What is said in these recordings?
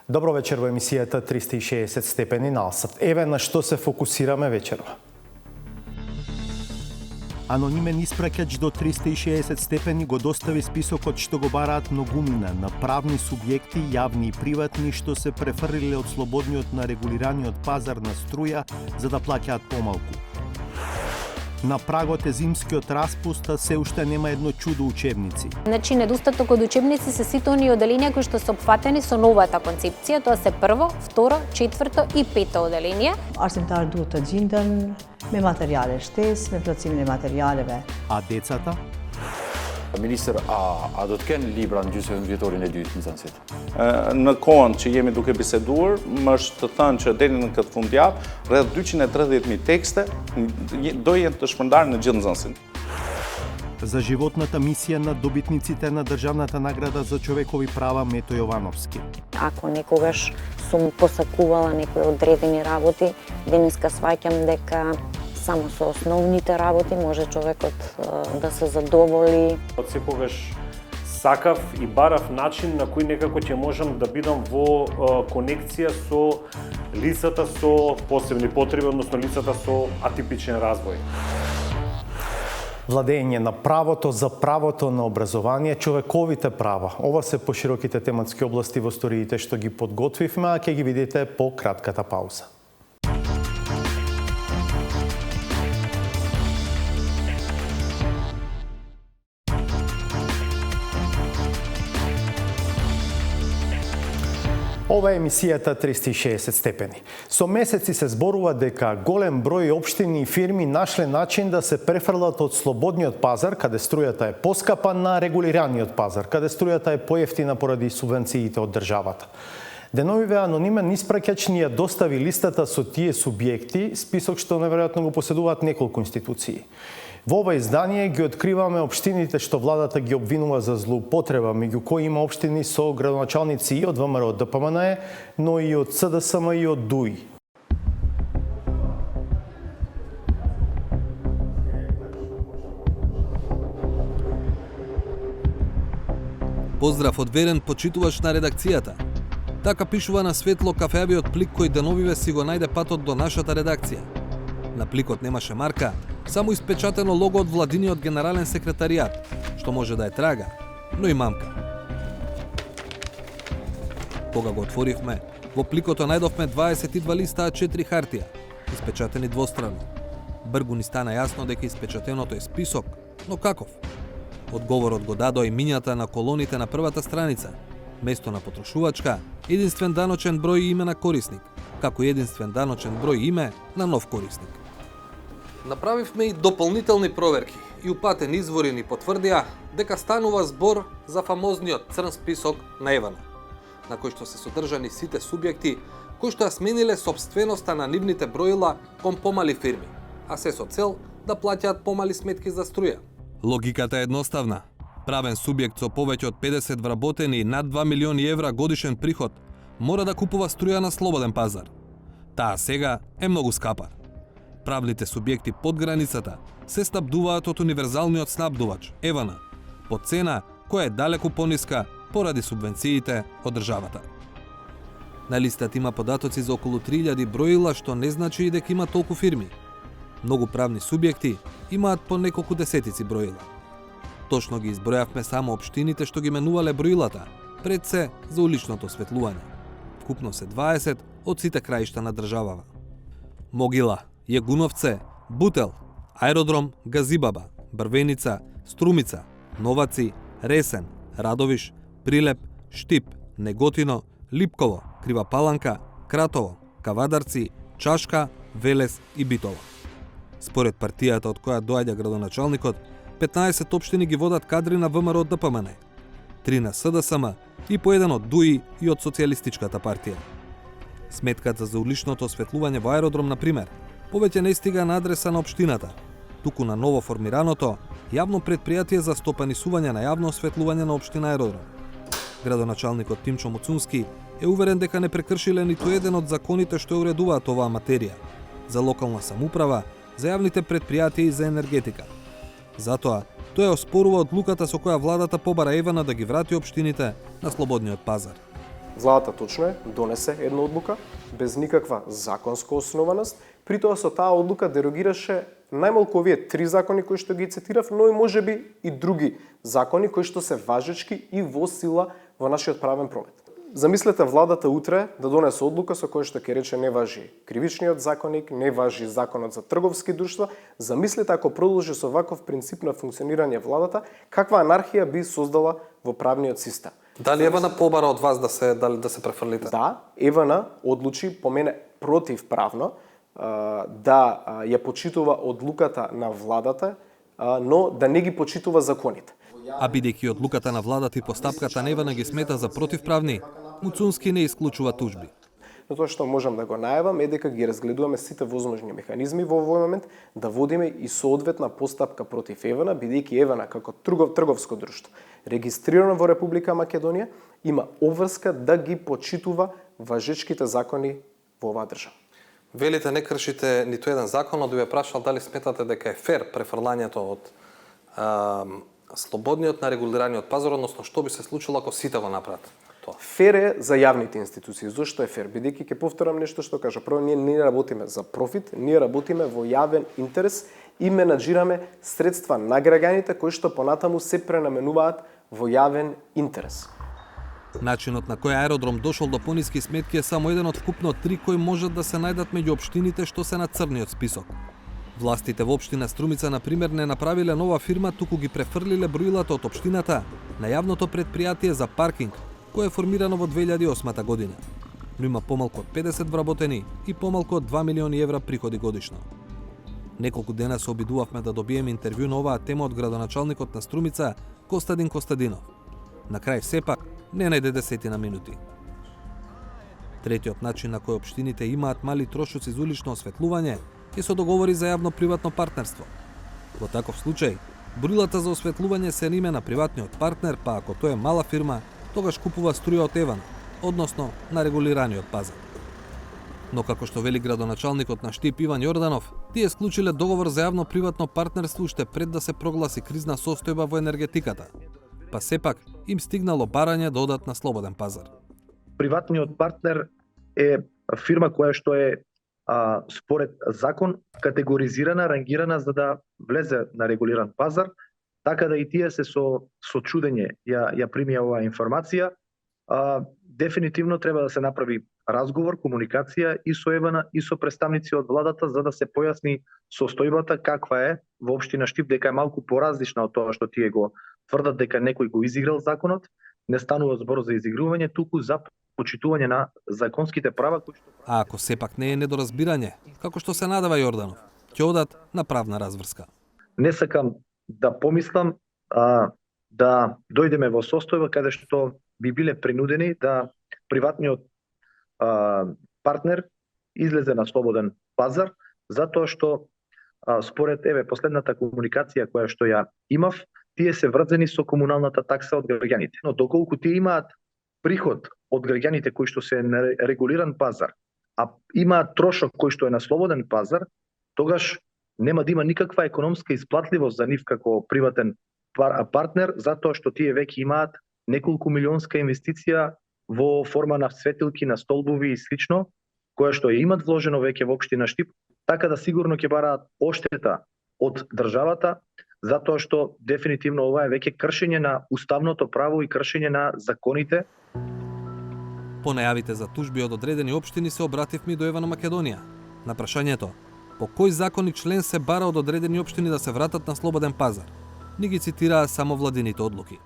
Добро вечер во емисијата 360 степени налсат. Еве на што се фокусираме вечерва. Анонимен испраќач до 360 степени го достави списокот што го бараат многумина на правни субјекти, јавни и приватни, што се префрлиле од слободниот на регулираниот пазар на струја за да плаќаат помалку. На прагот е зимскиот распуст, а се уште нема едно чудо учебници. Значи, недостаток од учебници се сите оние оделенија кои што се опфатени со новата концепција, тоа се прво, второ, четврто и пето оделение. Arsimtar duhet të gjenden me materiale shtesë, me plotësimin e materialeve. А децата? Ministër, a do të kenë libra në gjysmën vjetorin e dytë nxënësit? Në kohën që jemi duke biseduar, më është të thënë që deri në këtë fundjavë, rreth 230.000 tekste do jenë të shpërndarë në gjithë nxënësin. За животната мисија на добитниците на државната награда за човекови права Мето Јовановски. Ако некогаш сум посакувала некои одредени работи, денеска сваќам дека само со основните работи може човекот да се задоволи. Од секогаш сакав и барав начин на кој некако ќе можам да бидам во конекција со лицата со посебни потреби, односно лицата со атипичен развој. Владење на правото за правото на образование, човековите права. Ова се пошироките тематски области во сториите што ги подготвивме, а ќе ги видите по кратката пауза. Ова е емисијата 360 степени. Со месеци се зборува дека голем број општини и фирми нашле начин да се префрлат од слободниот пазар, каде струјата е поскапа, на регулираниот пазар, каде струјата е поевтина поради субвенциите од државата. Деновиве анонимен испраќач ни ја достави листата со тие субјекти, список што неверојатно го поседуваат неколку институции. Во ова издание ги откриваме општините што владата ги обвинува за злоупотреба, меѓу кои има општини со градоначалници и од ВМРО ДПМН, но и од СДСМ и од ДУИ. Поздрав од верен почитуваш на редакцијата. Така пишува на светло кафеавиот плик кој деновиве си го најде патот до нашата редакција. На пликот немаше марка, само испечатено лого од владиниот генерален секретаријат, што може да е трага, но и мамка. Кога го отворивме, во пликото најдовме 22 листа А4 хартија, испечатени двострано. Бргу ни стана јасно дека испечатеното е список, но каков? Одговорот го дадоа и минјата на колоните на првата страница. Место на потрошувачка, единствен даночен број и име на корисник, како и единствен даночен број и име на нов корисник. Направивме и дополнителни проверки и упатени извори ни потврдија дека станува збор за фамозниот црн список на Евана, на кој што се содржани сите субјекти кои што ја смениле собственоста на нивните броила кон помали фирми, а се со цел да плаќаат помали сметки за струја. Логиката е едноставна. Правен субјект со повеќе од 50 вработени и над 2 милиони евра годишен приход мора да купува струја на слободен пазар. Таа сега е многу скапа. Правните субјекти под границата се снабдуваат од универзалниот снабдувач, Евана, по цена која е далеку пониска поради субвенциите од државата. На листата има податоци за околу 3000 броила, што не значи и дека има толку фирми. Многу правни субјекти имаат по неколку десетици броила. Точно ги избројавме само општините што ги менувале броилата, пред се за уличното осветлување. Вкупно се 20 од сите краишта на државава. Могила, Јегуновце, Бутел, Аеродром, Газибаба, Брвеница, Струмица, Новаци, Ресен, Радовиш, Прилеп, Штип, Неготино, Липково, Крива Паланка, Кратово, Кавадарци, Чашка, Велес и Битово. Според партијата од која доаѓа градоначалникот, 15 општини ги водат кадри на ВМРО ДПМН, 3 на СДСМ и по еден од ДУИ и од Социјалистичката партија. Сметката за уличното осветлување во Аеродром, например, повеќе не стига на адреса на општината, туку на ново формираното јавно предпријатие за стопанисување на јавно осветлување на општина Аеродром. Градоначалникот Тимчо Муцунски е уверен дека не прекршиле ниту еден од законите што уредуваат оваа материја за локална самоуправа, за јавните предпријатија и за енергетика. Затоа, тој оспорува одлуката со која владата побара Евана да ги врати општините на слободниот пазар. Владата точно е донесе една одлука без никаква законска основаност, притоа со таа одлука дерогираше најмалку овие 3 закони кои што ги цитирав, но и можеби и други закони кои што се важечки и во сила во нашиот правен промет. Замислете владата утре да донесе одлука со која што ќе рече не важи кривичниот законник, не важи законот за трговски друштва. Замислете ако продолжи со ваков принцип на функционирање владата, каква анархија би создала во правниот систем. Дали Евана побара од вас да се префрлите? Да, Евана одлучи по мене противправно да ја почитува одлуката на владата, но да не ги почитува законите. А бидејќи одлуката на владата и постапката на Евана ги смета за противправни, Муцунски не исклучува тужби. Но тоа што можам да го најавам е дека ги разгледуваме сите возможни механизми во овој момент да водиме и соодветна постапка против Евана, бидејќи Евана како трговско друштво регистрирано во Република Македонија има обврска да ги почитува важечките закони во оваа држава. Велите не кршите ниту еден закон, но да ја прашал дали сметате дека е фер префрлањето од слободниот на регулираниот пазар, односно што би се случило ако сите го направат тоа? Фер е за јавните институции. Зошто е фер? Бидејќи ќе повторам нешто што кажа. Прво, ние не работиме за профит, ние работиме во јавен интерес и менаџираме средства на граѓаните кои што понатаму се пренаменуваат во јавен интерес. Начинот на кој аеродром дошол до пониски сметки е само еден од вкупно 3 кои можат да се најдат меѓу општините што се на црниот список. Властите во општина Струмица, например, не направиле нова фирма, туку ги префрлиле броилата од општината на јавното предпријатие за паркинг, кое е формирано во 2008 година. Но има помалку од 50 вработени и помалку од 2 милиони евра приходи годишно. Неколку дена се обидувавме да добиеме интервју на оваа тема од градоначалникот на Струмица, Костадин Костадинов. На крај сепак не најде 10 минути. Третиот начин на кој општините имаат мали трошоци за улично осветлување е со договори за јавно-приватно партнерство. Во таков случај, броилата за осветлување се на име на приватниот партнер, па ако тоа е мала фирма, тогаш купува струја од Евана, односно на регулираниот пазар. Но како што вели градоначалникот на Штип Иван Јорданов, тие склучиле договор за јавно-приватно партнерство уште пред да се прогласи кризна состојба во енергетиката. Па сепак им стигнало барање да одат на слободен пазар. Приватниот партнер е фирма која што е според закон категоризирана, рангирана за да влезе на регулиран пазар, така да и тие се со чудење ја примија оваа информација. Дефинитивно треба да се направи разговор, комуникација и со Евана и со представници од владата за да се појасни состојбата каква е во општина Штип, дека е малку поразлична од тоа што тие го тврдат дека некој го изиграл законот. Не станува збор за изигрување, туку за почитување на законските права кои што... А ако сепак не е недоразбирање, како што се надава Јорданов, ќе одат на правна разврска. Не сакам да помислам да дојдеме во состојба каде што би биле принудени да приватниот партнер излезе на слободен пазар, затоа што според последната комуникација која што ја имав, тие се врзани со комуналната такса од граѓаните. Но доколку тие имаат приход од граѓаните кои што се на регулиран пазар, а имаат трошок кој што е на слободен пазар, тогаш нема да има никаква економска исплатливост за нив како приватен партнер, затоа што тие веќе имаат неколку милионска инвестиција во форма на светилки, на столбови и слично, која што ја имат вложено веќе во општина Штип, така да сигурно ќе бараат оштета од државата, затоа што дефинитивно ова е веќе кршење на уставното право и кршење на законите. По најавите за тужби од одредени општини се обративме до Евана Македонија. На прашањето, по кој закон и член се бара од одредени општини да се вратат на слободен пазар, ни ги цитираа само владините одлуки.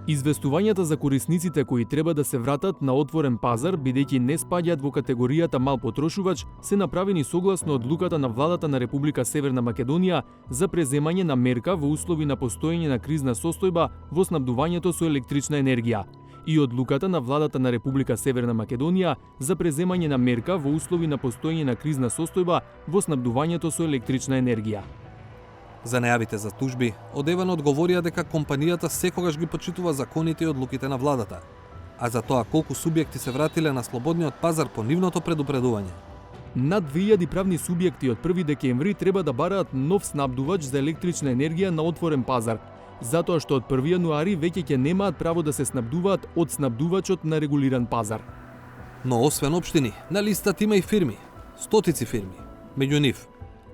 Известувањата за корисниците кои треба да се вратат на отворен пазар, бидејќи не спаѓаат во категоријата мал потрошувач, се направени согласно одлуката на владата на Република Северна Македонија за преземање на мерка во услови на постоење на кризна состојба во снабдувањето со електрична енергија и одлуката на владата на Република Северна Македонија за преземање на мерка во услови на постоење на кризна состојба во снабдувањето со електрична енергија. За најавите за тужби, од Евана одговорија дека компанијата секогаш ги почитува законите и одлуките на владата, а за тоа колку субјекти се вратиле на слободниот пазар по нивното предупредување. Над 2000 правни субјекти од 1 декември треба да бараат нов снабдувач за електрична енергија на отворен пазар. затоа што од 1 јануари веќе ќе немаат право да се снабдуваат од снабдувачот на регулиран пазар. Но освен општини, на листата има и фирми, стотици фирми. Меѓу нив,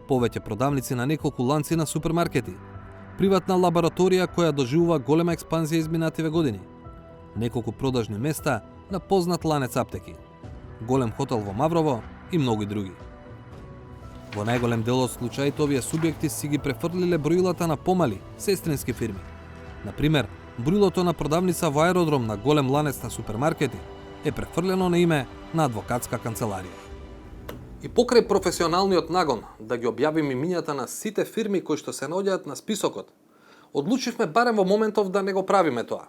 повеќе продавници на неколку ланци на супермаркети, приватна лабораторија која доживува голема експанзија изминативе години, неколку продажни места на познат ланец аптеки, голем хотел во Маврово и многу други. Во најголем дел од случаите овие субјекти си ги префрлиле броилата на помали, сестрински фирми. Например, броилото на продавница во аеродром на голем ланец на супермаркети е префрлено на име на адвокатска канцеларија. И покрај професионалниот нагон да ги објавиме имињата на сите фирми кои што се наоѓаат на списокот, одлучивме барем во моментов да не го правиме тоа.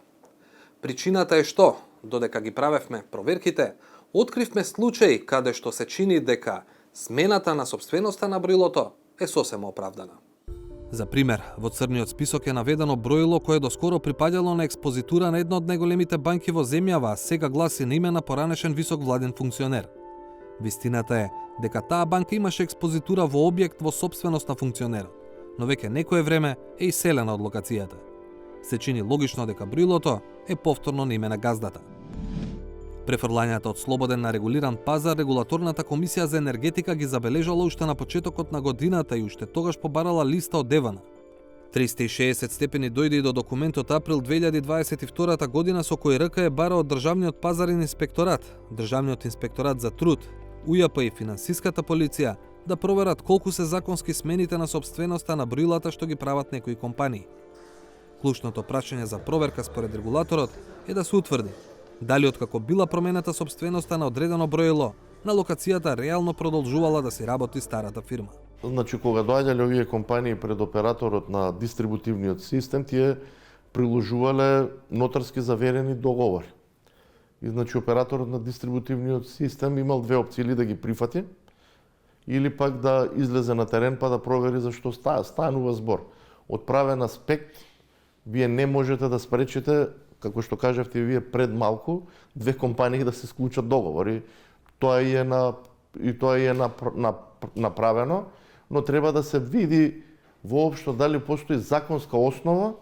Причината е што, додека ги правевме проверките, откривме случаи каде што се чини дека смената на собственоста на броилото е сосема оправдана. За пример, во црниот список е наведено броило кое доскоро припаѓало на експозитура на една од најголемите банки во земјава, а сега гласи на име на поранешен висок владен функционер. Вистината е дека таа банка имаше експозитура во објект во собственост на функционерот, но веќе некое време е иселена од локацијата. Се чини логично дека броилото е повторно на име на газдата. Префрлањата од слободен на регулиран пазар, регулаторната комисија за енергетика ги забележала уште на почетокот на годината и уште тогаш побарала листа од Девана. 360 степени дојде и до документот април 2022 година со кој РК бара од Државниот пазарен инспекторат, Државниот инспекторат за труд, УЈП и финансиската полиција да проверат колку се законски смените на собственоста на броилата што ги прават некои компании. Клучното прашање за проверка според регулаторот е да се утврди дали откако била променета собственоста на одредено броило, на локацијата реално продолжувала да си работи старата фирма. Значи, кога доаѓале овие компании пред операторот на дистрибутивниот систем, тие приложувале нотарски заверени договори. И значи операторот на дистрибутивниот систем имал две опции: или да ги прифати, или пак да излезе на терен па да провери зашто станува збор. Од правен аспект, вие не можете да спречите, како што кажавте вие пред малку, две компании да се склучат договори. Тоа е направено, но треба да се види воопшто дали постои законска основа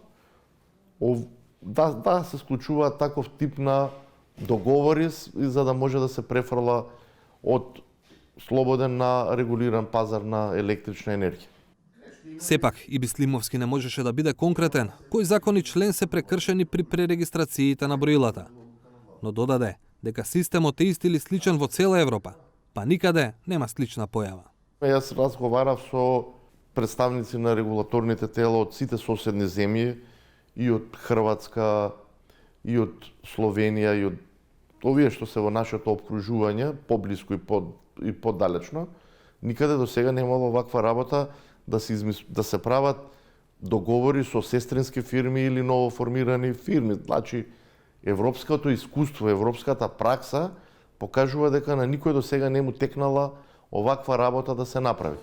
да се склучуваат таков тип на договори за да може да се префрла од слободен на регулиран пазар на електрична енергија. Сепак, и Бислимовски не можеше да биде конкретен кој закон и член се прекршени при пререгистрациите на броилата. Но додаде дека системот е ист или сличен во цела Европа, па никаде нема слична појава. Јас разговарав со представници на регулаторните тела од сите соседни земји, и од Хрватска, и од Словенија, и од овие што се во нашето обкружување, поблиску и подалечно. Никаде до сега немало ваква работа да се прават договори со сестрински фирми или новоформирани фирми. Значи, европското искуство, европската пракса покажува дека на никој до сега не му текнала оваква работа да се направи.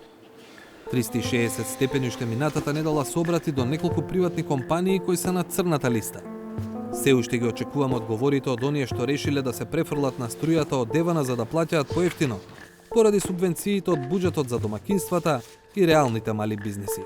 360 степени уште минатата недела се обрати до неколку приватни компании кои се на црната листа. Се уште ги очекуваме одговорите од оние што решиле да се префрлат на струјата од Девана за да плаќаат поевтино, поради субвенциите од буџетот за домакинствата и реалните мали бизнеси.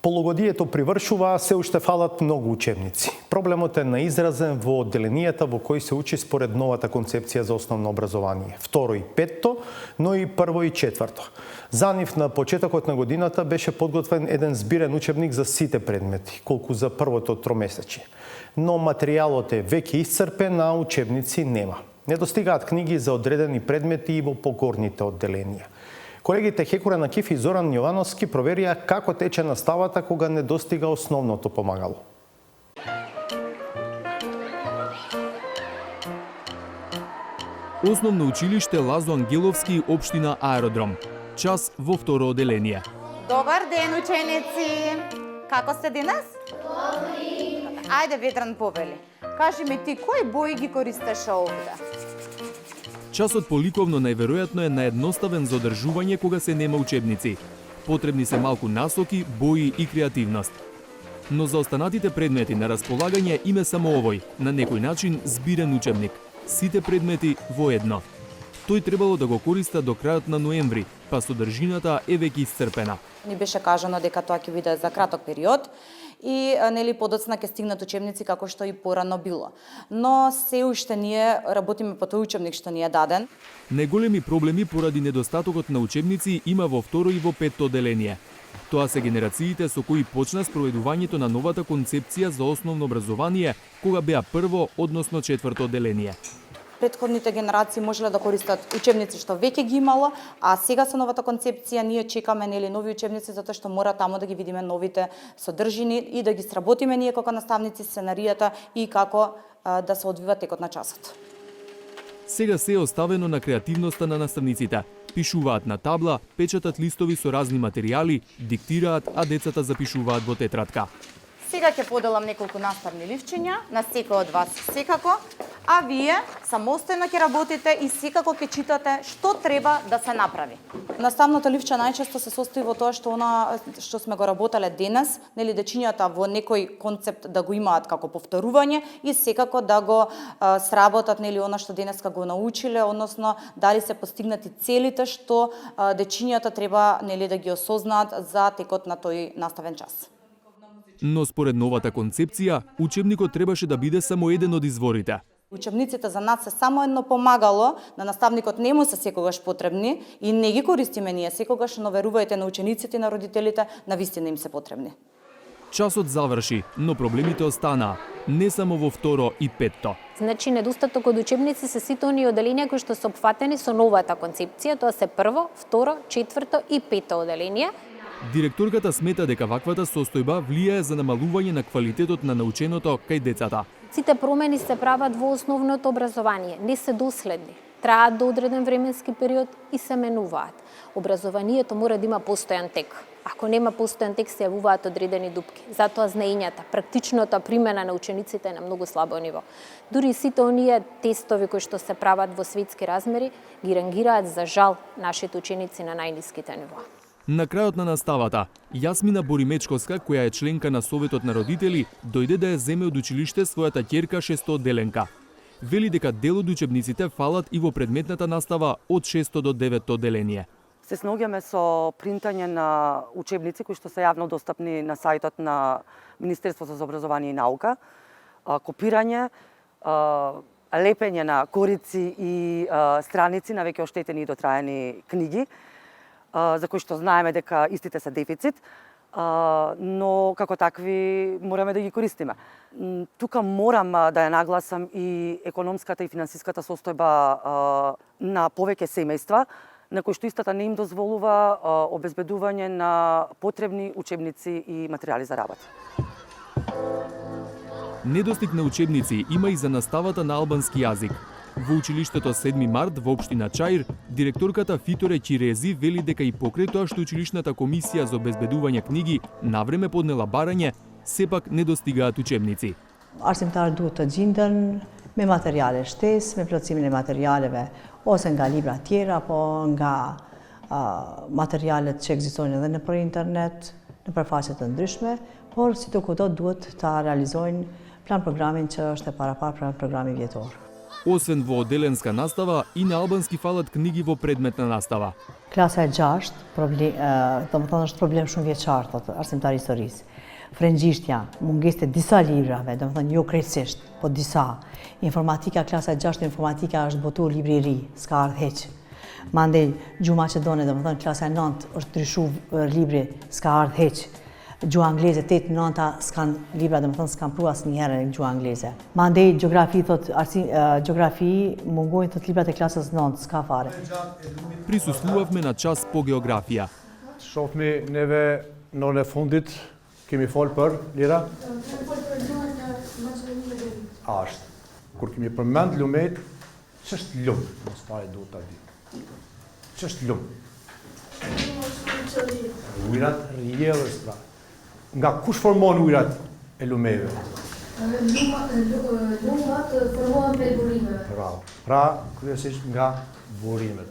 Полугодието привршува, а се уште фалат многу учебници. Проблемот е наизразен во одделенијата во кои се учи според новата концепција за основно образование. Второ и петто, но и прво и четврто. За нив на почетокот на годината беше подготвен еден збирен учебник за сите предмети, колку за првото тромесечие. Но материјалот е веќе исцрпен, а учебници нема. Недостигаат книги за одредени предмети и во погорните одделенија. Колегите Хекура Накиф и Зоран Јовановски проверија како тече наставата кога не достига основното помагало. Основно училиште Лазо Ангеловски, општина Аеродром. Час во второ одделение. Добар ден, ученици! Како сте денес? Добри! Ајде, Ветран повели. Кажи ми ти, кои бои ги користеше овде? Часот по ликовно најверојатно е наедноставен за одржување кога се нема учебници. Потребни се малку насоки, бои и креативност. Но за останатите предмети на располагање име само овој, на некој начин збирен учебник. Сите предмети во едно. тој требало да го користа до крајот на ноември, па содржината е веќе исцрпена. Ни беше кажано дека тоа ќе биде за краток период и нели подоцна ќе стигнат учебници како што и порано било. Но се уште ние работиме по тој учебник што ни е даден. Најголеми проблеми поради недостатокот на учебници има во второ и во петто одделение. Тоа се генерациите со кои почна спроведувањето на новата концепција за основно образование, кога беа прво, односно четврто одделение. Претходните генерации можеле да користат учебници што веќе ги имало, а сега со новата концепција ние чекаме нели нови учебници затоа што мора таму да ги видиме новите содржини и да ги сработиме ние како наставници сценаријата и како да се одвива текот на часот. Сега се е оставено на креативноста на наставниците. Пишуваат на табла, печатат листови со разни материјали, диктираат, а децата запишуваат во тетрадка. Сега ќе поделам неколку наставни ливчиња на секој од вас секако, а вие самостојно ќе работите и секако ќе читате што треба да се направи. Наставната ливча најчесто се состои во тоа што што сме го работеле денес, нели дечињата во некој концепт да го имаат како повторување и секако да го сработат нели она што денеска го научиле, односно дали се постигнати целите што дечињата треба нели да ги осознаат за текот на тој наставен час. Но според новата концепција, учебникот требаше да биде само еден од изворите. Учебниците за нас се само едно помагало, на наставникот не му се секогаш потребни и не ги користиме ние секогаш, но верувајте на учениците и на родителите, навистина им се потребни. Часот заврши, но проблемите останаа, не само во второ и петто. Значи, недостаток од учебници се сите оние одделенија кои што се опфатени со новата концепција, тоа се прво, второ, четврто и пето одделение. Директорката смета дека ваквата состојба влијае за намалување на квалитетот на наученото кај децата. Сите промени се прават во основното образование, не се доследни. Траат до одреден временски период и се менуваат. Образованието мора да има постојан тек. Ако нема постојан тек, се јавуваат одредени дупки. Затоа знаењата, практичната примена на учениците е на многу слабо ниво. Дури сите оние тестови кои што се прават во светски размери ги рангираат за жал нашите ученици на најниските нива. На крајот на наставата, Јасмина Боримечковска, која е членка на Советот на родители, дојде да ја земе од училиште својата ќерка шестоодделенка. Вели дека дел од учебниците фалат и во предметната настава од 6 до 9 одделение. Се снаоѓаме со принтање на учебници кои што се јавно достапни на сајтот на Министерството за образование и наука, копирање, лепење на корици и страници на веќе оштетени и дотраени книги, за кои што знаеме дека истите се дефицит, но како такви мораме да ги користиме. Тука морам да ја нагласам и економската и финансиската состојба на повеќе семејства, на кои што истата не им дозволува обезбедување на потребни учебници и материјали за работа. Недостиг на учебници има и за наставата на албански јазик. Во училиштето 7 март во општина Чаир, директорката Фиторе Чирези вели дека и покрај тоа што училишната комисија за обезбедување книги навреме поднела барање, сепак не достигаат учебници. Arsimtarët duhet të gjenden me materiale shtesë, me plotësimin e materialeve, ose nga libra tjera, apo nga materialet që ekzistojnë edhe nëpër internet, nëpër faqe të ndryshme, por si të kudo duhet ta realizojnë plan programin që është e parapar programi vjetor. Освен во одделенска настава, и на албански фалат книги во предметна настава. Klasa e 6, domethënë është problem shumë vjeçar, thotë arsimtari historisë. Frëngjishtja, mungesë të disa librave, domethënë jo krejtësisht, po disa. Informatika, klasa e 6 informatika është botuar libri i ri, s'ka ardhur hiç. Mandej gjuhë maqedone, domethënë klasa e 9 është ndryshuar libri, s'ka ardhur hiç. Gjuhë angleze 8-9 s'kan libra, domethënë s'kan pru asnjëherë në gjuhë angleze. Mandej gjeografi gjeografi mungojnë thot librat e klasës 9, s'ka fare. Prisustluavme na ças po geografia. Shohmi neve në fundit kemi folë për lira? Ashtë. Kur kemi përmend lumejt, ç'është lum? Mos pare duhet ta di. Ç'është lum? Ujrat rrjedhës pra. Nga kush formon ujrat e lumeve? Lumat formohen prej burimeve. Bravo. Pra, kryesisht nga burimet.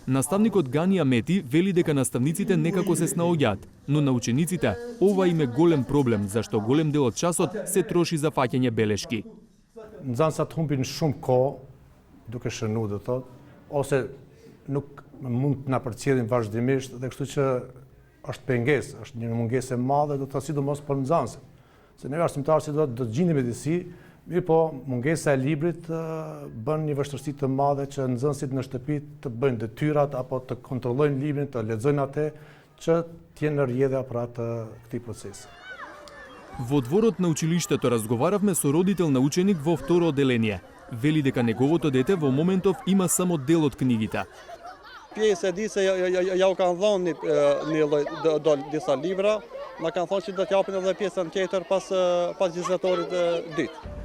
Наставникот Гани Амети вели дека наставниците некако се снаоѓаат, но на учениците ова им е голем проблем, зашто голем дел од часот се троши за фаќање белешки. Nxënësat humbin shumë kohë duke shënuar, do thotë, ose nuk mund të na përcjellin vazhdimisht dhe kështu që është pengesë, është një mungesë e madhe, do të thotë sidomos për nxënësit. Se ne arsimtarë si do të gjini me disi, mirë po mungesa e librit bën një vështirësi të madhe që nxënësit në shtëpi të bëjnë detyrat apo të kontrollojnë librin, të lexojnë atë që t'jenë në rrjedhja për atë këtij procesi. Во дворот на училиштето разговаравме со родител на ученик во второ одделение. Вели дека неговото дете во моментов има само дел од книгите. Pjesë e di se ja u kanë dhënë disa libra, na kanë thonë që do t'japin edhe pjesën tjetër pas vizitorit dytë.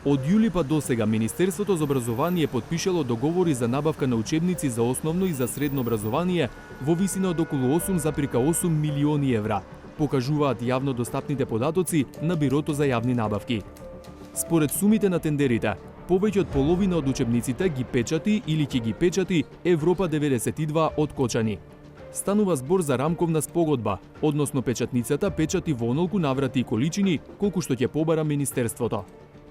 Од јули па до сега Министерството за образование потпишало договори за набавка на учебници за основно и за средно образование во висина од околу 8,8 милиони евра, покажуваат јавно достапните податоци на Бирото за јавни набавки. Според сумите на тендерите, повеќе од половина од учебниците ги печати или ќе ги печати Европа 92 од Кочани. Станува збор за рамковна спогодба, односно печатницата печати во онолку наврати и количини колку што ќе побара Министерството.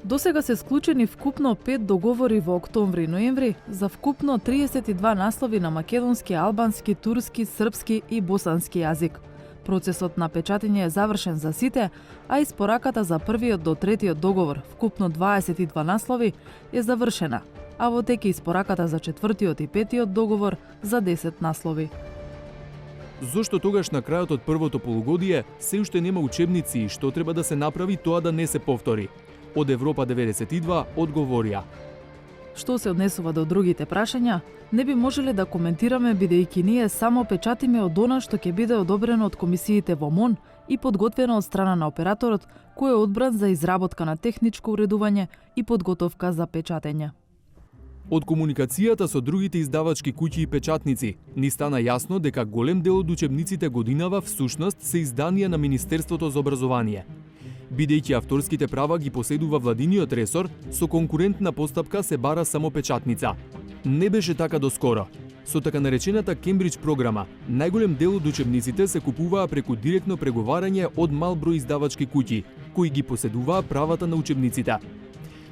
До сега се склучени вкупно 5 договори во октомври и ноември за вкупно 32 наслови на македонски, албански, турски, српски и босански јазик. Процесот на печатење е завршен за сите, а испораката за првиот до третиот договор, вкупно 22 наслови, е завршена, а во теке испораката за четвртиот и петиот договор за 10 наслови. Зошто тогаш на крајот од првото полугодие се уште нема учебници и што треба да се направи тоа да не се повтори? Од Европа 92 одговорија. Што се однесува до другите прашања, не би можеле да коментираме бидејќи ние само печатиме од она што ќе биде одобрено од комисиите во МОН и подготвено од страна на операторот, кој е одбран за изработка на техничко уредување и подготовка за печатење. Од комуникацијата со другите издавачки куќи и печатници, ни стана јасно дека голем дел од учебниците годинава всушност се изданија на Министерството за образование. Бидејќи авторските права ги поседува владиниот ресор, со конкурентна постапка се бара само печатница. Не беше така доскоро. Со така наречената Кембридж програма, најголем дел од учебниците се купуваа преку директно преговарање од мал број издавачки куќи, кои ги поседуваа правата на учебниците.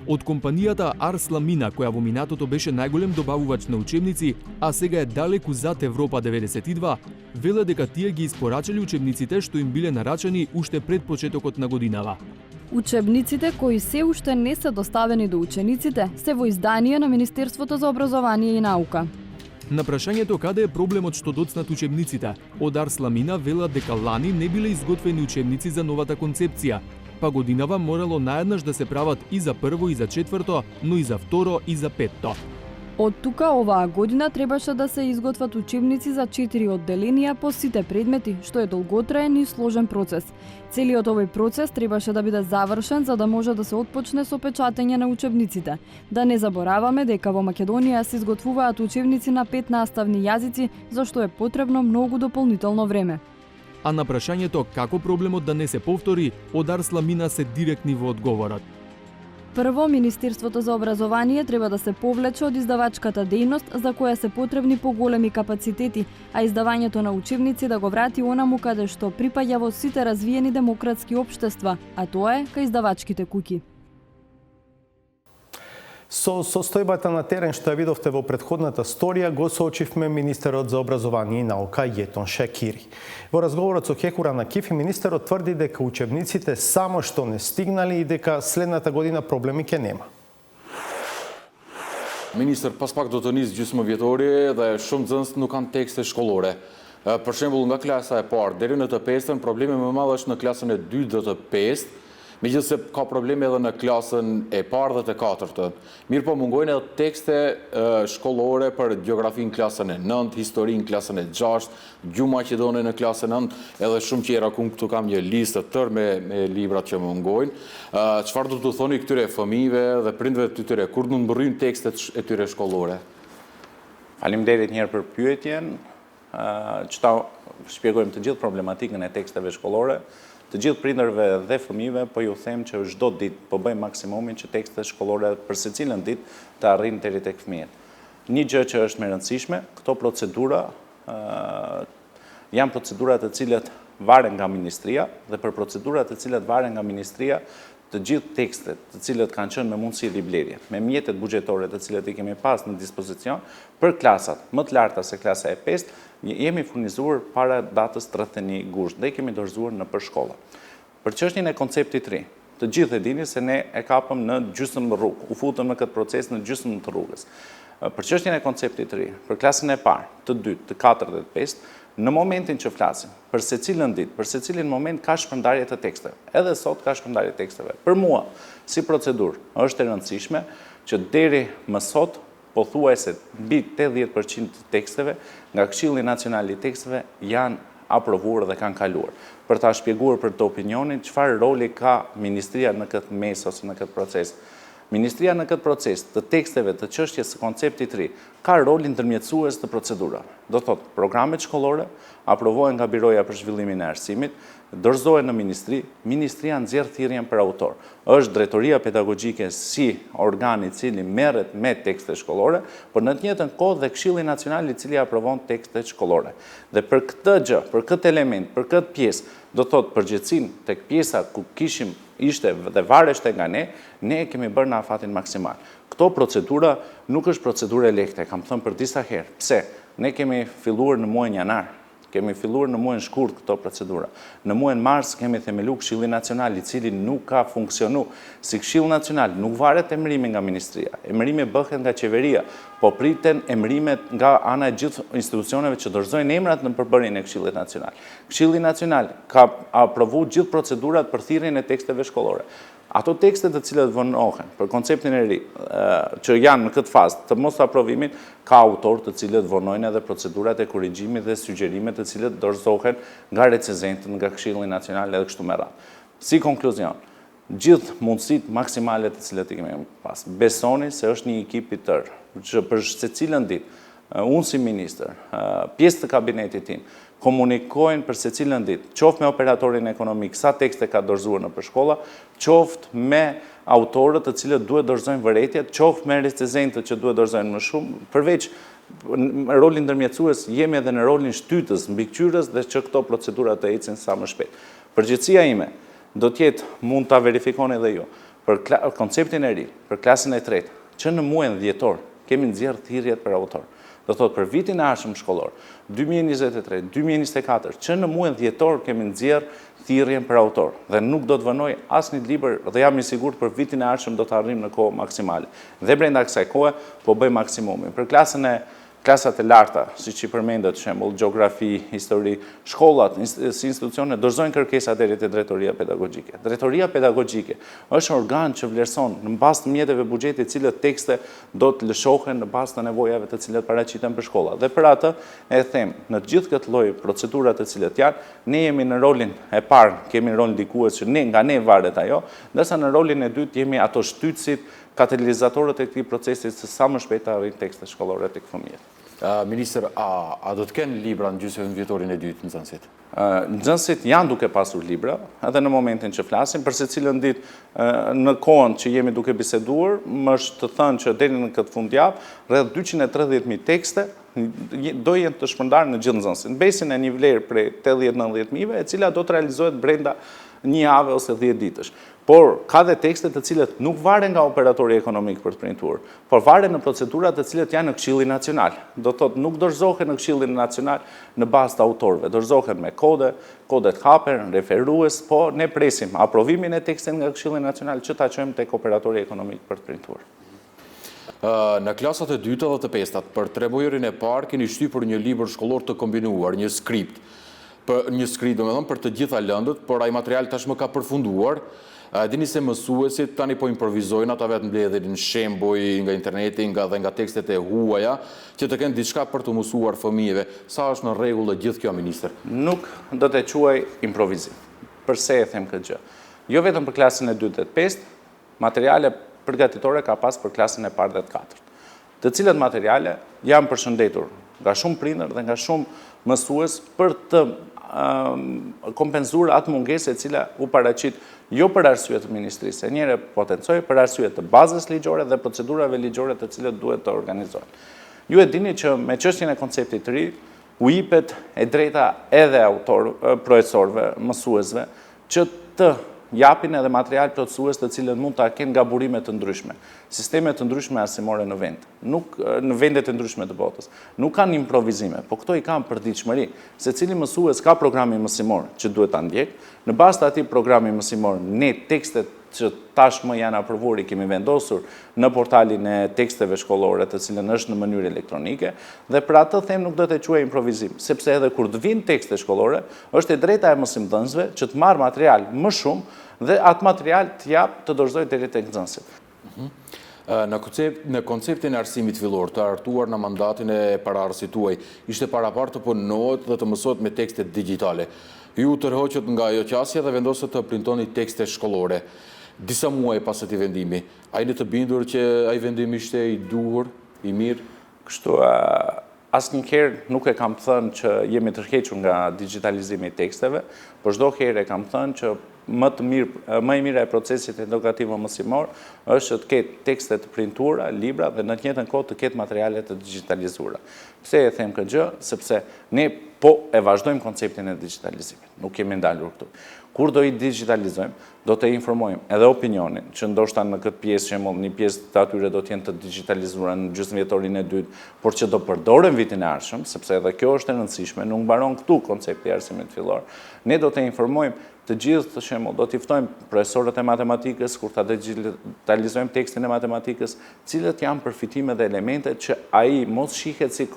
Од компанијата Ars Lamina, која во минатото беше најголем добавувач на учебници, а сега е далеку зад Европа 92, веле дека тие ги испорачале учебниците што им биле нарачани уште пред почетокот на годинава. Учебниците кои се уште не се доставени до учениците се во изданија на Министерството за образование и наука. На прашањето каде е проблемот што доцнат учебниците, од Ars Lamina велат дека лани не биле изготвени учебници за новата концепција, па годинава морало наеднаш да се прават и за прво и за четврто, но и за второ и за петто. Од тука оваа година требаше да се изготват учебници за 4 одделенија по сите предмети, што е долготраен и сложен процес. Целиот овој процес требаше да биде завршен за да може да се отпочне со печатење на учебниците. Да не забораваме дека во Македонија се изготвуваат учебници на 5 наставни јазици, за што е потребно многу дополнително време. А на прашањето како проблемот да не се повтори, од Ars Lamina се директни во одговорот. Прво, Министерството за образование треба да се повлече од издавачката дејност за која се потребни поголеми капацитети, а издавањето на учебници да го врати онаму каде што припаѓа во сите развиени демократски општества, а тоа е кај издавачките куќи. Со состојбата на терен што ја видовте во претходната сторија, го соочивме министерот за образование и наука Јетон Шекири. Во разговорот со Хекура на Кифи, министерот тврди дека учебниците само што не стигнали и дека следната година проблеми ќе нема. Ministër, pas pak do të nisë gjysmë vjetori dhe shumë nxënës nuk kanë tekste shkollore. Për shembull, nga klasa e parë deri në të 5-ën, problemi më i madh është në klasën e 2 dhe të 5. Megjithëse ka probleme edhe në klasën e parë dhe të 4-tën. Mirë po mungojnë edhe tekste shkollore për gjeografi në klasën e 9, histori në klasën e 6, gjuhë maqedone në klasën e 9, edhe shumë tjera ku këtu kam një listë të tërë me librat që mungojnë. Çfarë do të thoni këtyre fëmijëve dhe prindërve të tyre kur do të mbërryjnë tekstet e tyre shkollore? Faleminderit një herë për pyetjen. Që ta shpjegojmë të gjithë problematikën e teksteve shkollore. Të gjithë prindërve dhe fëmijëve po ju them që çdo ditë po bëjmë maksimumin që tekstet shkollore për secilën ditë të arrijnë deri tek fëmijët. Një gjë që është më e rëndësishme, këto procedura janë procedura të cilat varen nga ministria dhe për procedurat të cilat varen nga ministria të gjithë tekstet të cilët kanë qenë me mundësi liblerje, me mjetet buxhetore të cilët i kemi pas në dispozicion për klasat më të larta se klasa e 5, jemi furnizuar para datës 31 gusht dhe i kemi dorëzuar në për shkolla. Për çështjen e konceptit të ri, të gjithë e dini se ne e kapëm në gjysmë rrugë, u futëm në këtë proces në gjysmë të rrugës. Për çështjen e konceptit të ri, për klasën e parë, të dytë, të katërt dhe të pestë, në momentin që flasim, për secilën ditë, për secilin moment ka shpërndarje të teksteve. Edhe sot ka shpërndarje të teksteve. Për mua, si procedurë, është e rëndësishme që deri më sot pothuajse mbi 80% të teksteve nga Këshilli Nacional i Teksteve janë aprovuar dhe kanë kaluar. Për ta shpjeguar për të opinionin, çfarë roli ka Ministria në këtë mes ose në këtë proces. Ministria në këtë proces të teksteve të çështjes së konceptit të ri ka rolin ndërmjetësues të procedurave. Do thotë, programet shkollore aprovohen nga Biroja për Zhvillimin e Arsimit, dorëzohen në ministri, ministria nxjerr thirrjen për autor. Është drejtoria pedagogjike si organ i cili merret me tekstet shkollore, por në të njëjtën kohë dhe Këshilli Nacional i cili aprovon tekstet shkollore. Dhe për këtë gjë, për këtë element, për këtë pjesë, do thotë përgjegjësinë tek pjesa ku kishim ishte dhe vareshte nga ne kemi bërë në afatin maksimal. Këto procedura nuk është procedurë e lehte, kam thënë për disa herë. Pse? Ne kemi filluar në muajin janar, kemi filluar në muajin shkurt këto procedura. Në muajin mars kemi themelu Këshillin Nacional i cili nuk ka funksionu. Si Këshill Nacional nuk varet emërimi nga ministria, emërimi bëhet nga qeveria, po priten emërimet nga ana e gjithë institucioneve që dorëzojnë emrat në përbërjen e Këshillit Nacional. Këshilli Nacional ka aprovuar gjithë procedurat për thirrjen e teksteve shkollore. Ato tekstet të cilët vonohen për konceptin e ri, që janë në këtë fazë të mos aprovimit, ka autor të cilët vonojnë edhe procedurat e korrigjimit dhe sugjerimet të cilët dorëzohen nga recenzentët, nga Këshilli Nacional edhe kështu me radhë. Si konkluzion, gjithë mundësitë maksimale të cilët i kemi pas. Besoni se është një ekip i tërë, që për secilën ditë, unë si ministër, pjesë të kabinetit tim, komunikojnë për secilën ditë, qoftë me operatorin ekonomik, sa tekste ka dorëzuar në përshkolla, qoftë me autorët të cilët duhet dorëzojnë vërejtjet, qoftë me recenzentët që duhet dorëzojnë më shumë, përveç rolin ndërmjetësues, jemi edhe në rolin shtytës, mbikëqyrës dhe që këto procedurat të ecin sa më shpejt. Përgjithësia ime do t'jetë, mund ta verifikoni edhe ju, për konceptin e ri, për klasën e tretë, që në muajin dhjetor kemi nxjerrë thirrjet për autor. Do thotë për vitin e ardhshëm shkollor, 2023-2024, që në muajin dhjetor kemi nxjerrë thirrjen për autor dhe nuk do të vënoj asnjë libër dhe jam i sigurt për vitin e ardhshëm do të arrijmë në kohë maksimale. Dhe brenda kësaj kohe po bëj maksimumin. Për klasat e larta, siç i përmendet shembull gjeografi, histori, shkollat si institucione dorëzojnë kërkesa deri te drejtoria pedagogjike. Drejtoria pedagogjike është organ që vlerëson në bazë të mjeteve buxheti të cilët tekste do të lëshohen në bazë të nevojave të cilat paraqiten për shkolla. Dhe për atë e them, në të gjithë këtë lloj procedura të cilat janë, ne jemi në rolin e parë, kemi rolin ndikues që nga ne varet ajo, ndërsa në rolin e dytë jemi ato shtytësit, katalizatorët e këtij procesi se sa më shpejt të arrijnë tekstet shkollore tek fëmijët. Ministër, a do të kenë libra në gjysmën vjetorin e dytë nxënësit? Nxënësit janë duke pasur libra, edhe në momentin që flasim, për secilën ditë në kohën që jemi duke biseduar, më është të thënë që deri në këtë fundjavë, rreth 230.000 tekste do jenë të shpërndarë në gjithë nxënësit. Besin e një vlerë prej 80-90.000, e cila do të realizohet brenda një javë ose 10 ditësh. Por ka dhe tekstet të cilët nuk varen nga operatori ekonomik për të printuar, por varen në procedurat të cilët janë në Këshillin Nacional. Do thotë nuk dorëzohen në Këshillin Nacional në bazë të autorëve, dorëzohen me kodet hapur, referues, po ne presim aprovimin e tekstit nga Këshilli Nacional që ta çojmë tek operatori ekonomik për të printuar. Në klasat e dyta dhe të pestat, për 3 muajin e parë keni shtypur një libër shkollor të kombinuar, një skript, domethënë për të gjitha lëndët, por ai material tashmë ka përfunduar. Dini se mësuesit tani po improvizojnë, ata vetë mbledhin shembuj nga interneti dhe nga tekstet e huaja, që të kenë diçka për të mësuar fëmijëve. Sa është në rregull gjithë kjo, ministër? Nuk do të quaj improvizim. Përse e them këtë gjë? Jo vetëm për klasën e 2 dhe të 5, materiale përgatitore ka pas për klasën e parë dhe të 4. Të cilët materiale janë përshëndetur nga shumë prindër dhe nga shumë mësues për të kompenzuar atë mungesë e cila u paraqit jo për arsye të ministrisë, e njëre potencoj për arsye të bazës ligjore dhe procedurave ligjore të cilët duhet të organizohen. Ju e dini që me çështjen e konceptit të ri u jepet e drejta edhe profesorëve, mësuesve që të japin edhe material plotësues të cilën mund ta kenë gaburime të ndryshme. Sisteme të ndryshme arsimore në vend, nuk në vendet e ndryshme të botës. Nuk kanë improvizime, po këto i kanë përditshmëri. Secili mësues ka programin mësimor që duhet ta ndjek. Në bazë të atij programi mësimor, ne tekstet që tashmë janë aprovuar i kemi vendosur në portalin e teksteve shkollore, të cilën është në mënyrë elektronike, dhe për atë them nuk do të quaj improvizim, sepse edhe kur të vinë tekste shkollore, është e drejta e mësimdhënësve që të marrë material më shumë dhe atë material të jap të dorëzojë deri tek nxënësit. Në konceptin e arsimit fillor të artuar në mandatin e pararësit tuaj, ishte parapar të punohet dhe të mësohet me tekste digitale. Ju tërhoqët nga ajo qasja dhe vendosët të printoni tekste shkollore. Disa muaj pas atij vendimi, a jeni të bindur që ai vendim ishte i duhur, i mirë? Kështu, asnjëherë nuk e kam thënë që jemi tërhequr nga digitalizimi i teksteve, por çdo herë e kam thënë që më e mira e procesit edukativ mësimor është të ketë tekste të printuara, libra dhe në të njëjtën kohë të ketë materiale të digitalizuara. Pse e them këtë gjë? Sepse ne po e vazhdojmë konceptin e digitalizimit. Nuk kemi ndalur këtu. Kur do i digitalizojmë, do të informojmë edhe opinionin, që ndoshta në këtë pjesë, një pjesë të atyre do të jenë të digitalizuara në gjysmëvjetorin e dytë, por që do përdoren vitin e ardhshëm, sepse edhe kjo është e rëndësishme, nuk mbaron këtu koncepti i arsimit fillor. Ne do të informojmë të gjithë të shembull, do t'i ftojmë profesorët e matematikës kur ta digitalizojmë tekstin e matematikës, cilët janë përfitime dhe elementet që ai mos shihet si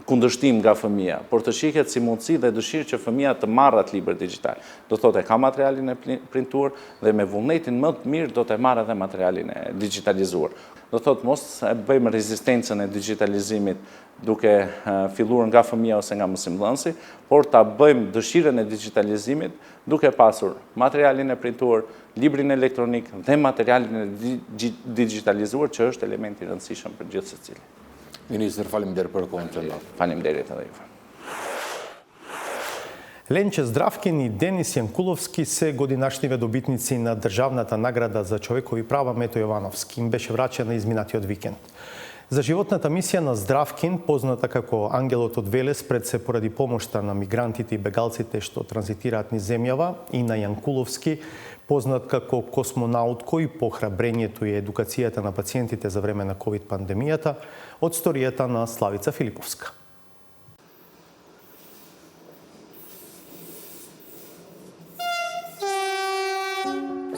kundërshtim nga fëmia, por të shihet si mundësi dhe dëshirë që fëmia të marrë atë libër digital. Do thotë ka materialin e printuar dhe me vullnetin më të mirë do të marrë edhe materialin e digitalizuar. Do thotë mos e bëjmë rezistencën e digitalizimit duke filluar nga fëmia ose nga mësimdhënësi, por ta bëjmë dëshirën e digitalizimit duke pasur materialin e printuar, librin elektronik dhe materialin e digitalizuar që është element i rëndësishëm për gjithë secili. Ministër, faleminderit për kohën që ndonë. Faleminderit edhe ju. Ленче Здравкин и Денис Јанкуловски се годинашниве добитници на Државната награда за човекови права Мето Јовановски. Им беше врачена изминатиот викенд. За животната мисија на Здравкин, позната како Ангелот од Велес, пред се поради помошта на мигрантите и бегалците што транзитираат низ земјава, и на Јанкуловски, познат како космонаут кој по храбрението и едукацијата на пациентите за време на ковид пандемијата, од сторијата на Славица Филиповска.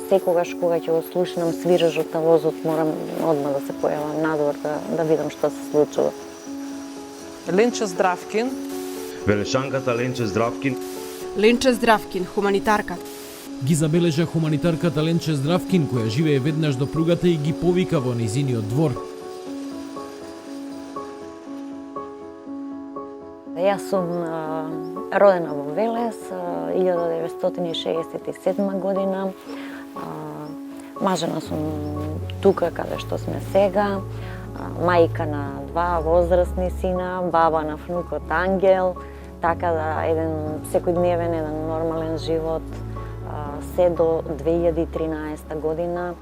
Секогаш кога ќе го слушнам свирежот на возот, морам одма да се појавам надвор да видам што се случува. Ленче Здравкин. Велешанката Ленче Здравкин. Ленче Здравкин, хуманитарка. Ги забележа хуманитарката Ленче Здравкин, која живее веднаш до пругата и ги повика во нејзиниот двор. Јас сум родена во Велес, 1967 година. Мажена сум тука каде што сме сега, мајка на 2 возрастни сина, баба на внукот Ангел, така да еден секојдневен, еден нормален живот, се до 2013 година.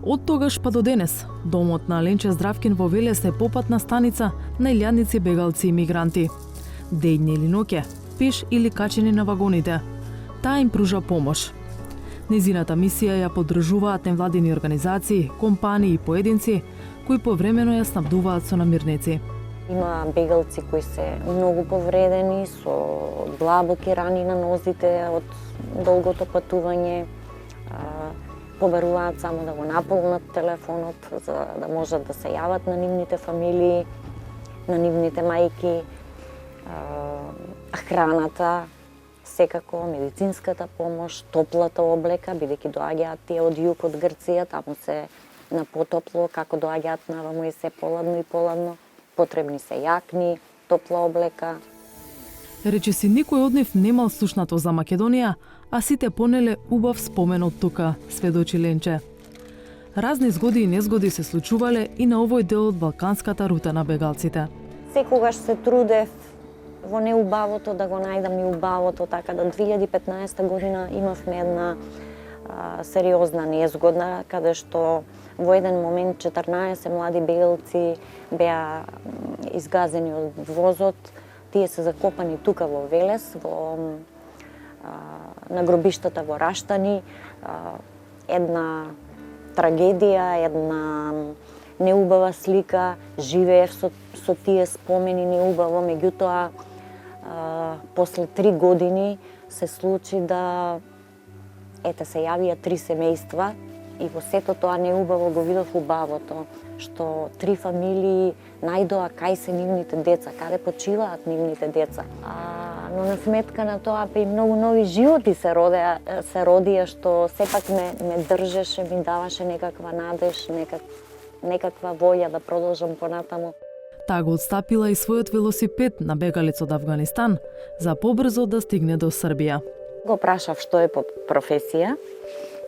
Од тогаш па до денес, домот на Ленче Здравкин во Велес е попатна станица на илјадници бегалци и мигранти. Дејни или ноќе, пеш или качени на вагоните. Таа им пружа помош. Незината мисија ја поддржуваат невладини организации, компании и поединци, кои повремено ја снабдуваат со намирници. Има бегалци кои се многу повредени, со длабоки рани на нозите од долгото патување. Побаруваат само да го наполнат телефонот, за да можат да се јават на нивните фамилии, на нивните мајки, храната, секако медицинската помош, топлата облека, бидејќи доаѓаат тие од југ, од Грција, таму се на потопло, како доаѓаат наваму и се поладно и поладно. Потребни се јакни, топла облека. Речиси никој од нив немал слушнато за Македонија, а сите понеле убав спомен од тука, сведочи Ленче. Разни згоди и незгоди се случувале и на овој дел од балканската рута на бегалците. Секогаш се трудев во неубавото да го најдам и убавото, така да 2015 година имавме една сериозна незгода, каде што во еден момент 14 млади бегалци беа изгазени од возот. Тие се закопани тука во Велес, во на гробиштата во Раштани, една трагедија, една неубава слика, живеев со тие спомени неубаво, меѓутоа после 3 години се случи да се јавија 3 семејства и во сето тоа неубаво го видов убавото, што 3 фамилии најдоа кај се нивните деца, каде почиваат нивните деца. Но на сметка на тоа и многу нови животи се родија, што сепак ме држеше, ми даваше некаква надеж, некаква воља да продолжам понатаму. Таа го отстапила и својот велосипед на бегалец од Авганистан за побрзо да стигне до Србија. Го прашав што е по професија,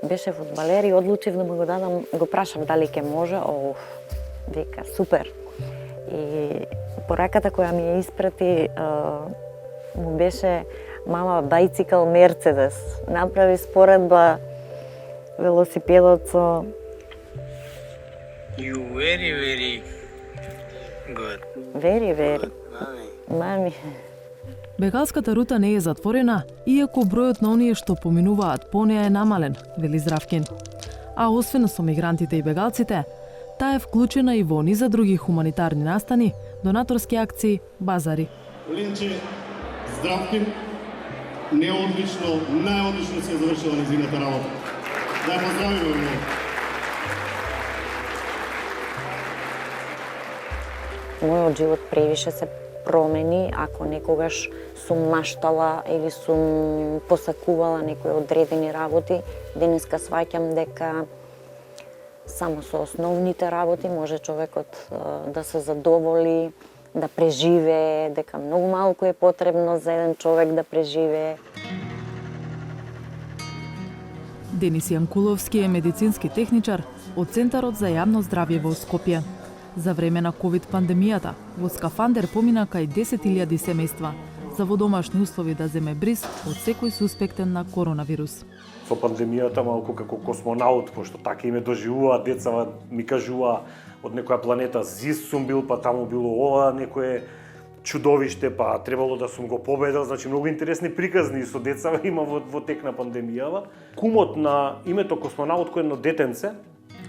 беше фудбалер и одлучив да му го дадам, го прашав дали ќе може, вика, супер. И пораката која ми ја испрати му беше мама бајцикл Мерцедес. Направи споредба велосипедот со... You very good. Very. Мами. Бегалската рута не е затворена, иако бројот на оние што поминуваат по неа е намален, вели Здравкин. А освен со мигрантите и бегалците, таа е вклучена и во низа други хуманитарни настани, донаторски акции, базари. Ленче Здравкин неодлично, најодлично се завршила незината работа. Да ја поздравиме многу. Мојот живот превише се промени ако некогаш сум маштала или сум посакувала некои одредени работи. Денеска сваќам дека само со основните работи може човекот да се задоволи, да преживее, дека многу малку е потребно за еден човек да преживее. Денис Јанкуловски е медицински техничар од Центарот за јавно здравје во Скопје. За време на ковид пандемијата во скафандер помина кај 10.000 семејства за во домашни услови да земе бриз од секој суспектен на коронавирус. Со пандемијата малку како космонаут, пошто така и ме доживуваат деца, ми кажува од некоја планета ЗИС сум бил, па таму било ова некое чудовиште, па требало да сум го победил, значи многу интересни приказни со деца има во тек на пандемијава. Кумот на името космонаут кој едно детенце,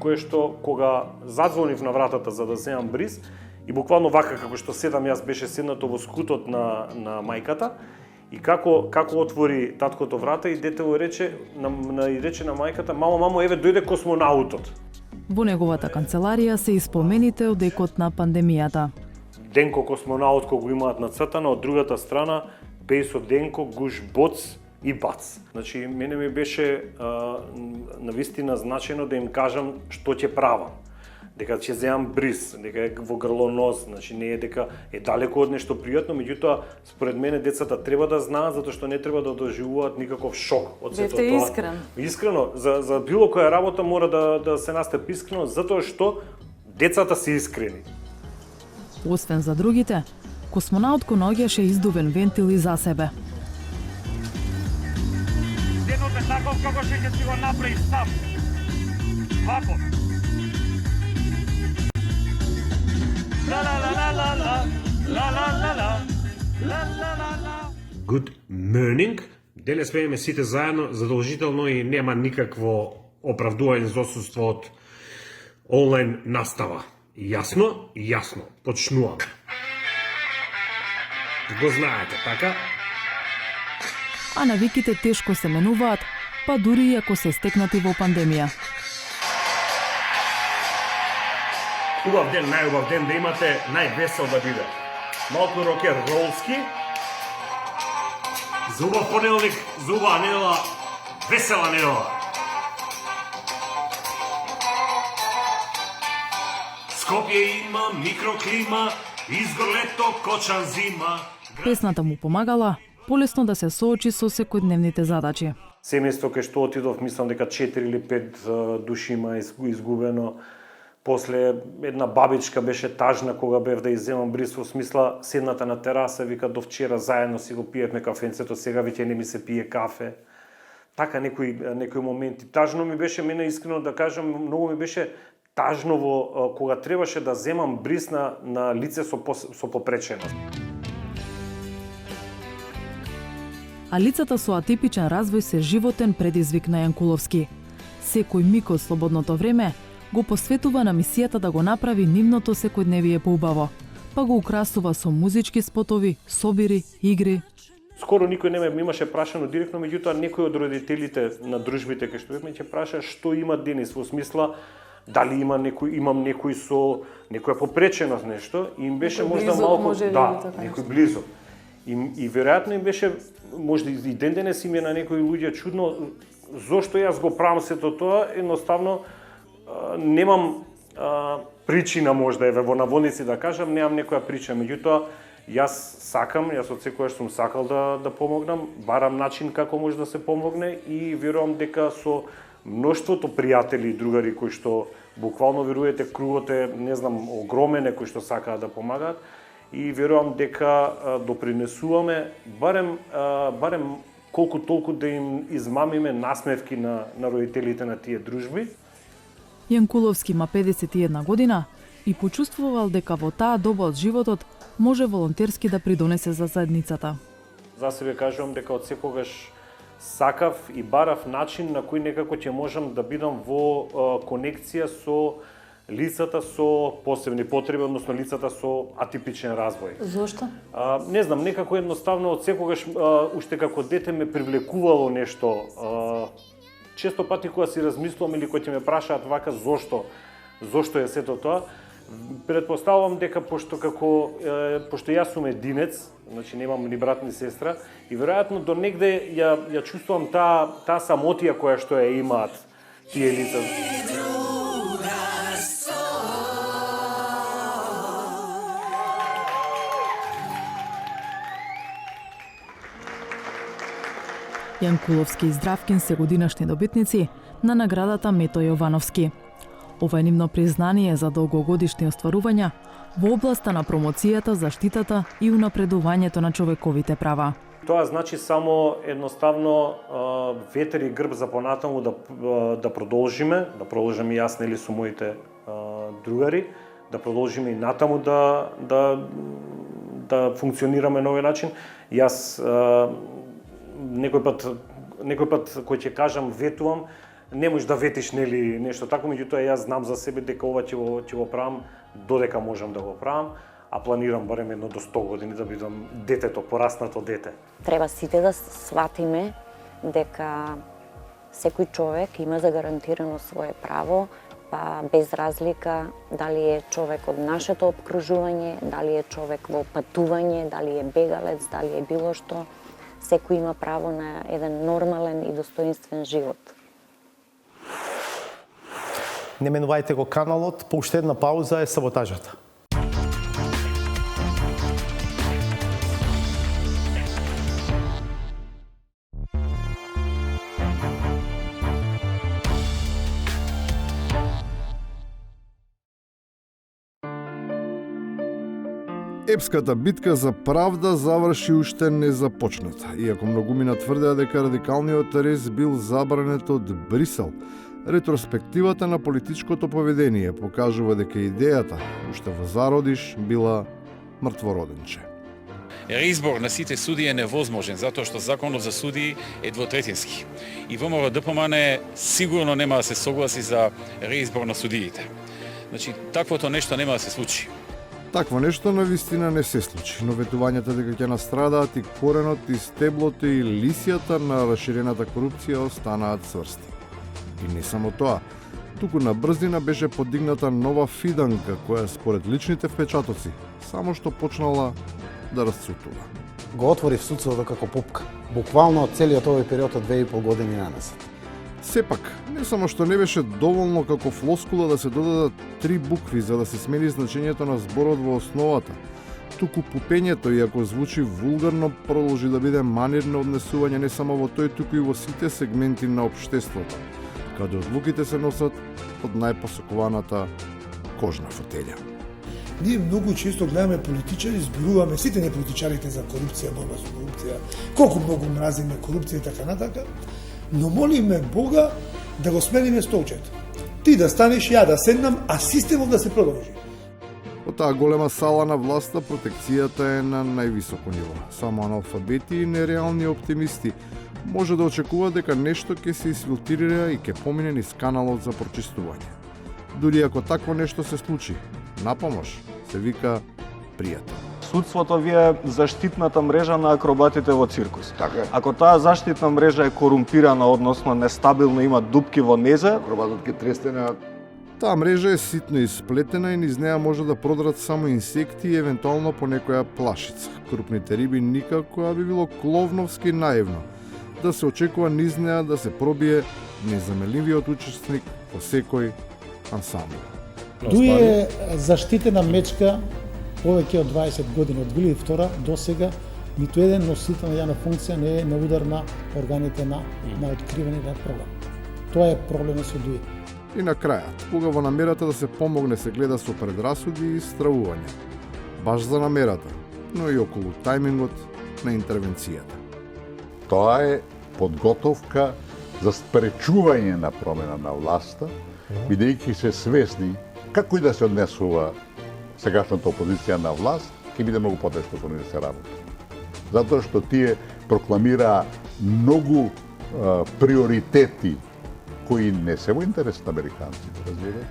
кое што кога задзвонив на вратата за да земам бриз и буквално вака како што седам јас беше седнато во скутот на мајката и како отвори таткото врата и детево рече на мајката мамо еве дојде космонаутот. Во неговата канцеларија се испомените од екот на пандемијата. Денко космонаут кој го имаат нацртано, од другата страна Бејсо Денко, Гуш Боц и Бац. Значи, мене ми беше навистина значено да им кажам што ќе правам. Дека ќе земам бриз, дека е во грло нос, значи не е дека е далеко од нешто пријатно, меѓутоа според мене децата треба да знаат затоа што не треба да доживуваат никаков шок од сето тоа. Бевте искрен. Искрено, за било која работа мора да се настапи искрено затоа што децата се искрени. Освен за другите, космонаут го наоѓаше издувен вентил и за себе. Денот е таков како што ќе си го направи сам. Вако. Good morning. Денес сме сите заедно, задолжително и нема никакво оправдување за отсуство од онлайн настава. Јасно? Јасно. Почнуваме. Го знаете, така? А навиките тешко се менуваат, па дури и ако се стекнати во пандемија. Убав ден, најубав ден да имате, највесел да биде. Малку рокер ролски. За убав понеделник, за убава недела, весела недела. Скопје има микроклима, изгор лето, кочан зима. Песната му помагала полесно да се соочи со секојдневните задачи. Семејство кај што отидов, мислам дека 4 или 5 души има изгубено. После една бабичка беше тажна кога бев да изземам бриз, во смисла седната на тераса, вика до вчера заедно си го пиевме кафенцето, сега веќе не ми се пие кафе. Така некои моменти. Тажно ми беше, мене искрено да кажам, многу ми беше тажно кога требаше да земам бриз на лице со попреченост. а лицата со атипичен развој се животен предизвик на Јанкуловски. Секој миг од слободното време го посветува на мисијата да го направи нивното секојдневие поубаво, па го украсува со музички спотови, собири, игри. Скоро никој не ме имаше прашано директно, меѓутоа некој од родителите на дружбите кај што ме ќе праша што има Денис, во смисла дали имам некој со некоја попреченост нешто, и им беше можда малку некој близок. И веројатно им беше можда и ден денес им е на некои луѓе чудно зошто јас го правам сето тоа, едноставно немам причина можда еве во наводници да кажам, немам некоја причина, меѓутоа јас од секогаш сум сакал да помогнам, барам начин како може да се помогне и верувам дека со мноштвото пријатели и другари кои што буквално верувате кругот е, не знам, огромен кои што сакаат да помагаат и верувам дека допринесуваме барем колку толку да им измамиме насмевки на родителите на тие дружби. Јанкуловски има 51 година и почувствувал дека во таа доба од животот може волонтерски да придонесе за заедницата. За себе кажувам дека од секогаш сакав и барав начин на кој некако ќе можам да бидам во конекција со лицата со посебни потреби, односно лицата со атипичен развој. Зошто? Не знам, некако едноставно од секогаш уште како дете ме привлекувало нешто. Често пати кога си размислувам или кога ќе ме прашаат вака зошто е сето тоа, претпоставувам дека пошто јас сум единец, значи немам ни брат ни сестра, и веројатно до негде ја чувствувам таа самотија која што ја имаат тие лица. Јанкуловски и Здравкин се годинашни добитници на наградата Мето Јовановски. Ова е нивно признание за долгогодишни остварувања во областа на промоцијата, заштитата и унапредувањето на човековите права. Тоа значи само едноставно ветер и грб за понатаму да продолжиме јас нели со моите другари, да продолжиме и натаму да функционираме на овој начин. Јас некој пат кој ќе кажам ветувам, не можеш да ветиш нели нешто тако, меѓутоа јас знам за себе дека ова ќе го правам додека можам да го правам, а планирам барем едно до 100 години да бидам детето, пораснато дете. Треба сите да сватиме дека секој човек има загарантирано свое право, па без разлика дали е човек од нашето обкружување, дали е човек во патување, дали е бегалец, дали е било што, секој има право на еден нормален и достоинствен живот. Не менувајте го каналот, по уште една пауза е саботажата. Епската битка за правда заврши уште незапочната. Иако многумина тврдеа дека радикалниот арест бил забранет од Брисел, ретроспективата на политичкото поведение покажува дека идејата, уште во зародиш, била мртвороденче. Реизбор на сите судии е невозможен, затоа што законот за судии е двотретински. И ВМРО ДПМН сигурно нема да се согласи за реизбор на судиите. Значи, таквото нешто нема да се случи. Такво нешто на вистина не се случи, но ветувањата дека ќе настрадаат и коренот, и стеблото, и лисијата на расширената корупција останаат цврсти. И не само тоа, туку на брзина беше подигната нова фиданка која според личните впечатоци само што почнала да расцутува. Го отвори судството како пупка, буквално од целиот овој период од 2,5 години наназад. Сепак, не само што не беше доволно како флоскула да се додадат 3 букви за да се смени значењето на зборот во основата, туку пупењето, иако звучи вулгарно, продолжи да биде манир на однесување не само во тој, туку и во сите сегменти на општеството, каде одлуките се носат од најпосакуваната кожна фотелја. Ние многу често гледаме политичари, зборуваме сите не политичарите за корупција, борба со корупција, колку многу мразиме корупција и така натака, но молиме Бога да го смениме столчето. Ти да станеш, ја да седнам, а системот да се продолжи. По таа голема сала на власта, протекцијата е на највисоко ниво. Само аналфабети и нереални оптимисти може да очекува дека нешто ќе се изфилтрира и ќе помине низ каналот за прочистување. Дури ако такво нешто се случи, на помош се вика пријател. Судството ви е заштитната мрежа на акробатите во циркус. Така. Ако таа заштитна мрежа е корумпирана, односно нестабилно, има дупки во незе, акробатот ќе тресне на... Таа мрежа е ситно исплетена и низ неа може да продрат само инсекти и евентуално по некоја плашица. Крупните риби никако, а би било кловновски наивно да се очекува низ неа да се пробие незаменливиот учесник во секој ансамбл. Дуи е заштитена мечка повеќе од 20 години, од 2002 до сега, ниту еден носител на јавна функција не е на удар на органите на откривање на програм. Тоа е проблемот со Дуи. И на крајот, кога во намерата да се помогне се гледа со предрасуди и стравување. Баш за намерата, но и околу тајмингот на интервенцијата. Тоа е подготовка за спречување на промена на власта, бидејќи се свесни како и да се однесува сегашната опозиција на власт, ќе биде многу потешко со нив да се работи. Затоа што тие прокламира многу приоритети кои не се во интерес на американците, разбирате?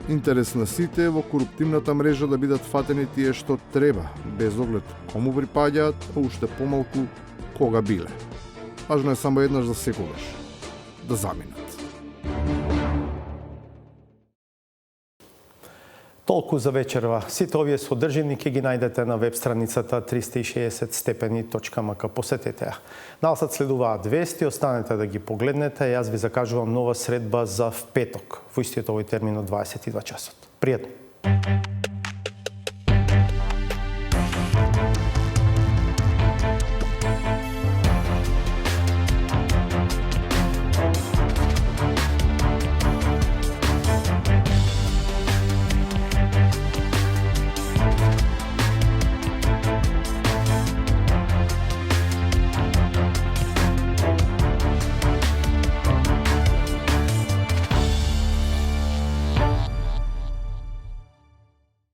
Интерес на сите е во коруптивната мрежа да бидат фатени тие што треба, без оглед кому припаѓаат, а уште помалку кога биле. Важно е само еднаш за секогаш да заминат. Толку за вечерва. Сите овие содржини ќе ги најдете на веб страницата 360stepeni.mk. Посетете ја. Налсад следуваат вести, останете да ги погледнете. Јас ви закажувам нова средба за в петок, во истиот овој термин од 22 часот. Пријатно!